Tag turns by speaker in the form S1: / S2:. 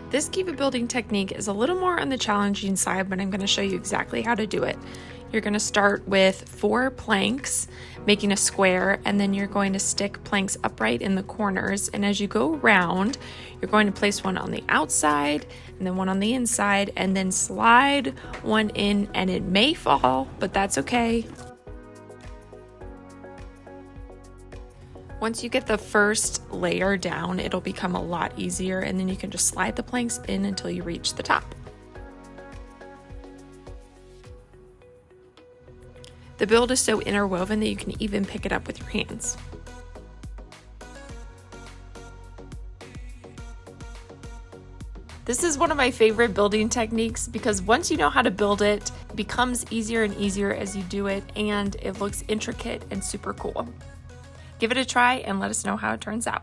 S1: This KEVA building technique is a little more on the challenging side, but I'm going to show you exactly how to do it. You're going to start with 4 planks, making a square, and then you're going to stick planks upright in the corners. And as you go around, you're going to place one on the outside and then one on the inside, and then slide one in, and it may fall, but that's okay. Once you get the first layer down, it'll become a lot easier, and then you can just slide the planks in until you reach the top. The build is so interwoven that you can even pick it up with your hands. This is one of my favorite building techniques because once you know how to build it, it becomes easier and easier as you do it, and it looks intricate and super cool. Give it a try and let us know how it turns out.